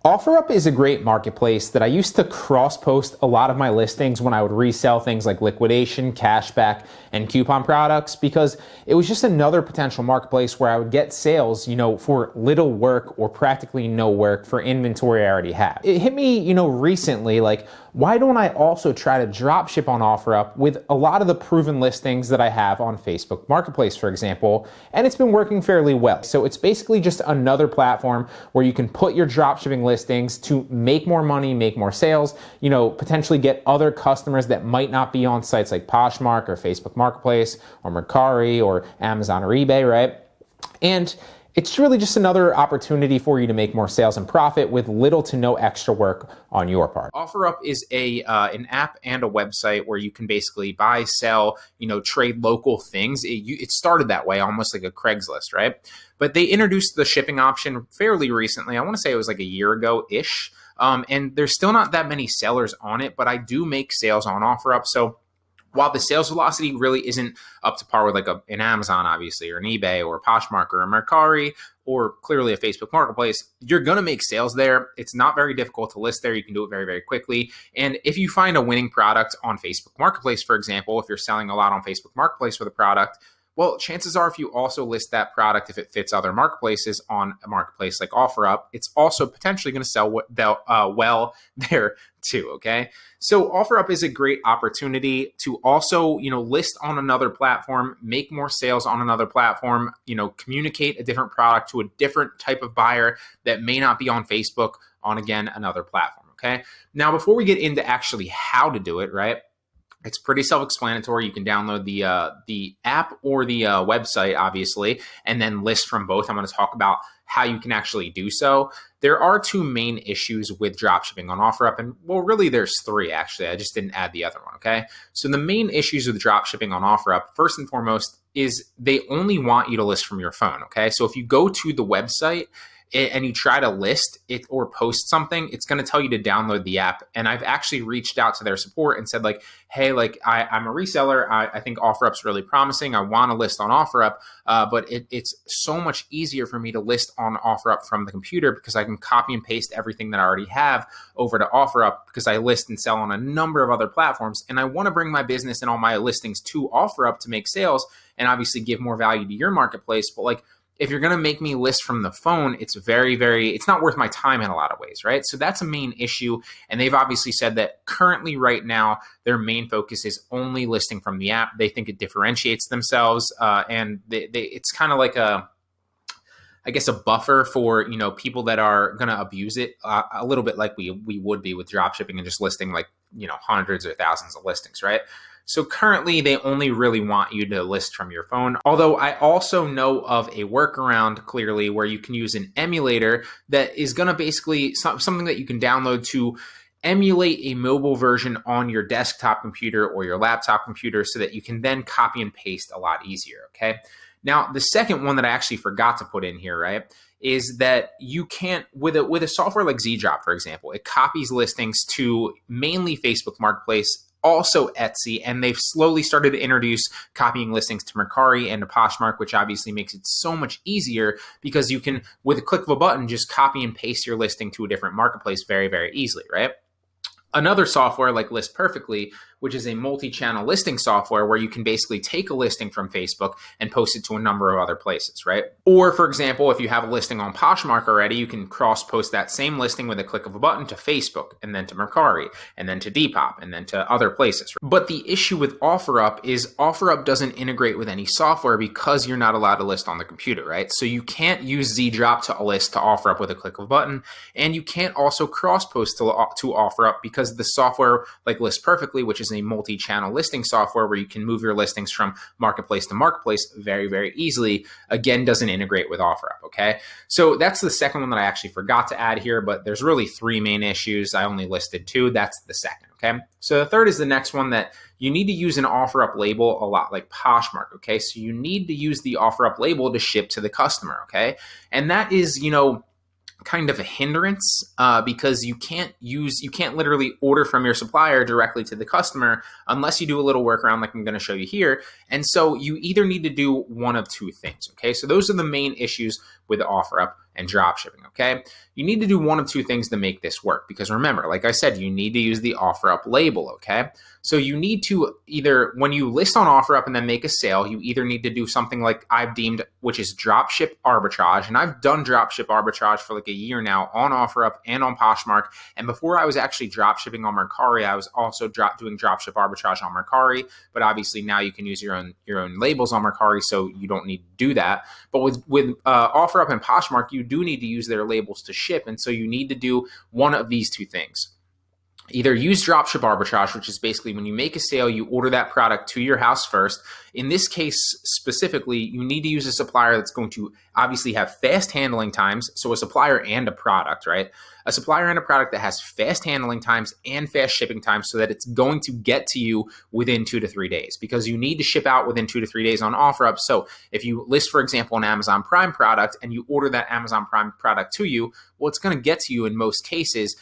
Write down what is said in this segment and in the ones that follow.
Offerup is a great marketplace that I used to cross-post a lot of my listings when I would resell things like liquidation, cashback, and coupon products, because it was just another potential marketplace where I would get sales, for little work or practically no work for inventory I already have. It hit me, recently, like, why don't I also try to dropship on Offerup with a lot of the proven listings that I have on Facebook Marketplace, for example, and it's been working fairly well. So it's basically just another platform where you can put your dropshipping listings to make more money, make more sales, potentially get other customers that might not be on sites like Poshmark or Facebook Marketplace or Mercari or Amazon or eBay, right? And it's really just another opportunity for you to make more sales and profit with little to no extra work on your part. Offerup is an app and a website where you can basically buy, sell, trade local things. It started that way, almost like a Craigslist, right? But they introduced the shipping option fairly recently. I want to say it was like a year ago-ish. And there's still not that many sellers on it, but I do make sales on Offerup. So while the sales velocity really isn't up to par with like an Amazon, obviously, or an eBay or a Poshmark or a Mercari, or clearly a Facebook Marketplace, you're going to make sales there. It's not very difficult to list there. You can do it very, very quickly. And if you find a winning product on Facebook Marketplace, for example, if you're selling a lot on Facebook Marketplace for the product, well, chances are if you also list that product, if it fits other marketplaces on a marketplace like Offerup, it's also potentially going to sell well there too, okay? So Offerup is a great opportunity to also, list on another platform, make more sales on another platform, communicate a different product to a different type of buyer that may not be on Facebook on, again, another platform, okay? Now, before we get into actually how to do it, right? It's pretty self-explanatory. You can download the app or the website, obviously, and then list from both. I'm going to talk about how you can actually do so. There are two main issues with dropshipping on Offerup, and well, really there's three, actually. I just didn't add the other one, okay? So the main issues with dropshipping on Offerup, first and foremost, is they only want you to list from your phone, okay? So if you go to the website and you try to list it or post something, it's going to tell you to download the app. And I've actually reached out to their support and said like, hey, like I'm a reseller. I think Offerup's really promising. I want to list on Offerup, but it's so much easier for me to list on Offerup from the computer because I can copy and paste everything that I already have over to Offerup because I list and sell on a number of other platforms. And I want to bring my business and all my listings to Offerup to make sales and obviously give more value to your marketplace. But like, if you're going to make me list from the phone, it's it's not worth my time in a lot of ways, right? So that's a main issue. And they've obviously said that currently right now, their main focus is only listing from the app. They think it differentiates themselves. And it's kind of like a buffer for, people that are going to abuse it a little bit like we would be with dropshipping and just listing like, hundreds or thousands of listings, right? So currently, they only really want you to list from your phone. Although I also know of a workaround, clearly, where you can use an emulator that is going to basically something that you can download to emulate a mobile version on your desktop computer or your laptop computer so that you can then copy and paste a lot easier, okay? Now, the second one that I actually forgot to put in here, right, is that you can't, with a software like ZDrop, for example, it copies listings to mainly Facebook Marketplace, also Etsy, and they've slowly started to introduce copying listings to Mercari and to Poshmark, which obviously makes it so much easier because you can, with a click of a button, just copy and paste your listing to a different marketplace very, very easily, right? Another software like List Perfectly, which is a multi-channel listing software where you can basically take a listing from Facebook and post it to a number of other places, right? Or for example, if you have a listing on Poshmark already, you can cross-post that same listing with a click of a button to Facebook and then to Mercari and then to Depop and then to other places. But the issue with Offerup is Offerup doesn't integrate with any software because you're not allowed to list on the computer, right? So you can't use ZDrop to list to Offerup with a click of a button, and you can't also cross-post to Offerup because the software like List Perfectly, which is a multi-channel listing software where you can move your listings from marketplace to marketplace very, very easily, again, doesn't integrate with Offerup, okay? So that's the second one that I actually forgot to add here, but there's really three main issues. I only listed two. That's the second, okay? So the third is the next one, that you need to use an Offerup label a lot like Poshmark, okay? So you need to use the Offerup label to ship to the customer, okay? And that is, kind of a hindrance because you can't literally order from your supplier directly to the customer unless you do a little workaround like I'm going to show you here. And so you either need to do one of two things, okay? So those are the main issues with Offerup. and drop shipping, okay? You need to do one of two things to make this work, because remember, like I said, you need to use the Offerup label, okay? So you need to either, when you list on Offerup and then make a sale, you either need to do something like I've deemed, which is dropship arbitrage. And I've done dropship arbitrage for like a year now on Offerup and on Poshmark. And before I was actually dropshipping on Mercari, I was also doing dropship arbitrage on Mercari. But obviously now you can use your own labels on Mercari, so you don't need to do that. But with Offerup and Poshmark, you do need to use their labels to ship. And so you need to do one of these two things. Either use dropship arbitrage, which is basically when you make a sale, you order that product to your house first. In this case specifically, you need to use a supplier that's going to obviously have fast handling times. So a supplier and a product, right? A supplier and a product that has fast handling times and fast shipping times, so that it's going to get to you within 2 to 3 days, because you need to ship out within 2 to 3 days on Offerup. So if you list, for example, an Amazon Prime product and you order that Amazon Prime product to you, well, it's going to get to you in most cases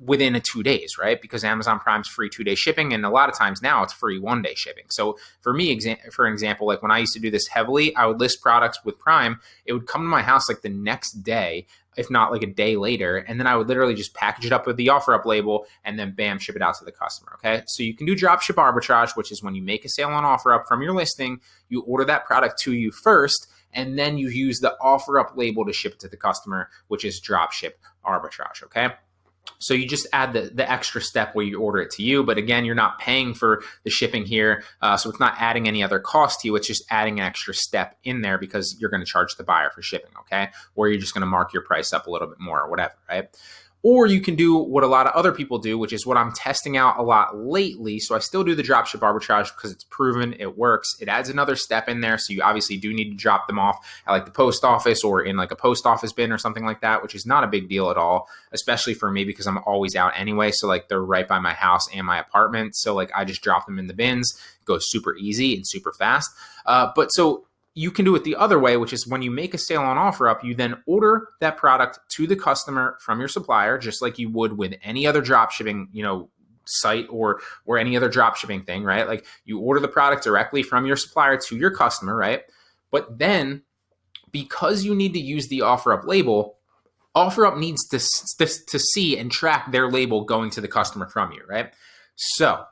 within 2 days, right? Because Amazon Prime's free 2-day shipping, and a lot of times now it's free 1-day shipping. So for me, for example, like when I used to do this heavily, I would list products with Prime. It would come to my house like the next day, if not like a day later, and then I would literally just package it up with the Offerup label and then bam, ship it out to the customer, okay? So you can do dropship arbitrage, which is when you make a sale on Offerup from your listing, you order that product to you first, and then you use the Offerup label to ship it to the customer, which is dropship arbitrage, okay? So you just add the extra step where you order it to you. But again, you're not paying for the shipping here. So it's not adding any other cost to you. It's just adding an extra step in there because you're going to charge the buyer for shipping, okay? Or you're just going to mark your price up a little bit more or whatever, right? Or you can do what a lot of other people do, which is what I'm testing out a lot lately. So I still do the dropship arbitrage because it's proven, it works. It adds another step in there. So you obviously do need to drop them off at like the post office or in like a post office bin or something like that, which is not a big deal at all, especially for me because I'm always out anyway. So like they're right by my house and my apartment. So like I just drop them in the bins. It goes super easy and super fast. But so you can do it the other way, which is when you make a sale on Offerup, you then order that product to the customer from your supplier, just like you would with any other drop shipping, site or any other drop shipping thing, right? Like you order the product directly from your supplier to your customer, right? But then because you need to use the Offerup label, Offerup needs to see and track their label going to the customer from you, right? So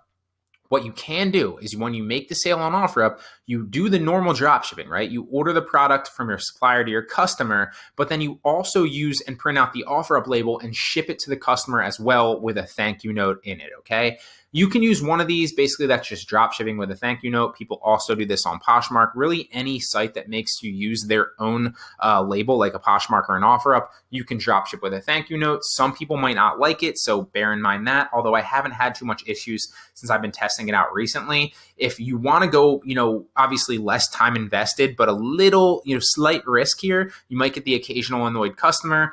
what you can do is when you make the sale on Offerup, you do the normal drop shipping, right? You order the product from your supplier to your customer, but then you also use and print out the Offerup label and ship it to the customer as well with a thank you note in it, okay? You can use one of these. Basically, that's just drop shipping with a thank you note. People also do this on Poshmark. Really, any site that makes you use their own label, like a Poshmark or an Offerup, you can drop ship with a thank you note. Some people might not like it, so bear in mind that. Although I haven't had too much issues since I've been testing it out recently. If you want to go, obviously less time invested, but a little, slight risk here, you might get the occasional annoyed customer.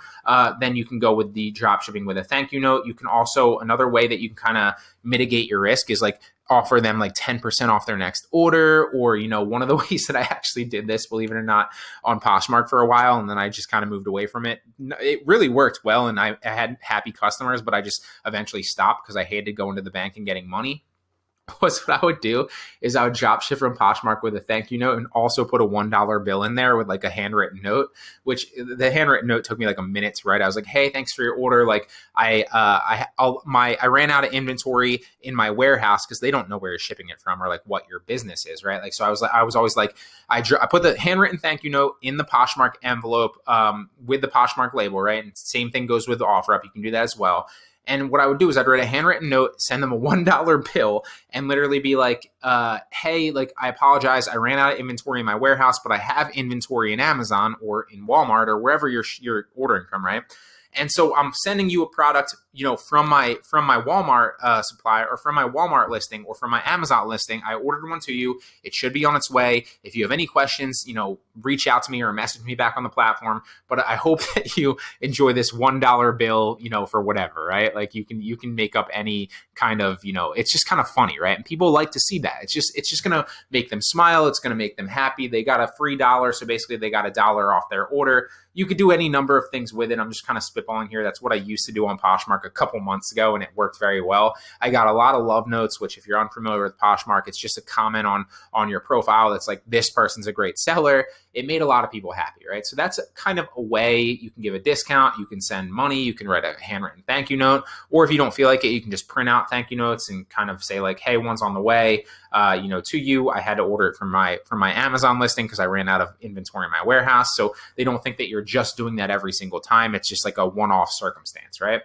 Then you can go with the drop shipping with a thank you note. You can also, another way that you can kind of mitigate your risk is like offer them like 10% off their next order, or one of the ways that I actually did this, believe it or not, on Poshmark for a while, and then I just kind of moved away from it. It really worked well, and I had happy customers, but I just eventually stopped because I hated going to the bank and getting money. What I would do is I would drop ship from Poshmark with a thank you note and also put a $1 bill in there with like a handwritten note, which the handwritten note took me like a minute to write. I was like, hey, thanks for your order. Like I ran out of inventory in my warehouse because they don't know where you're shipping it from or like what your business is, right? Like, so I was always like, I put the handwritten thank you note in the Poshmark envelope with the Poshmark label, right? And same thing goes with the Offerup. You can do that as well. And what I would do is I'd write a handwritten note, send them a $1 bill, and literally be like, hey, like, I apologize. I ran out of inventory in my warehouse, but I have inventory in Amazon or in Walmart or wherever you're ordering from, right? And so I'm sending you a product, from my Walmart supplier or from my Walmart listing or from my Amazon listing. I ordered one to you. It should be on its way. If you have any questions, reach out to me or message me back on the platform. But I hope that you enjoy this $1 bill, for whatever, right? Like you can make up any kind of, it's just kind of funny, right? And people like to see that. It's just going to make them smile. It's going to make them happy. They got a free $1. So basically they got $1 off their order. You could do any number of things with it. I'm just kind of spitballing here. That's what I used to do on Poshmark a couple months ago, and it worked very well. I got a lot of love notes, which if you're unfamiliar with Poshmark, it's just a comment on your profile that's like, this person's a great seller. it made a lot of people happy, right? So that's kind of a way you can give a discount, you can send money, you can write a handwritten thank you note, or if you don't feel like it, you can just print out thank you notes and kind of say like, hey, one's on the way, to you. I had to order it from my Amazon listing because I ran out of inventory in my warehouse. So they don't think that you're just doing that every single time. It's just like a one-off circumstance, right?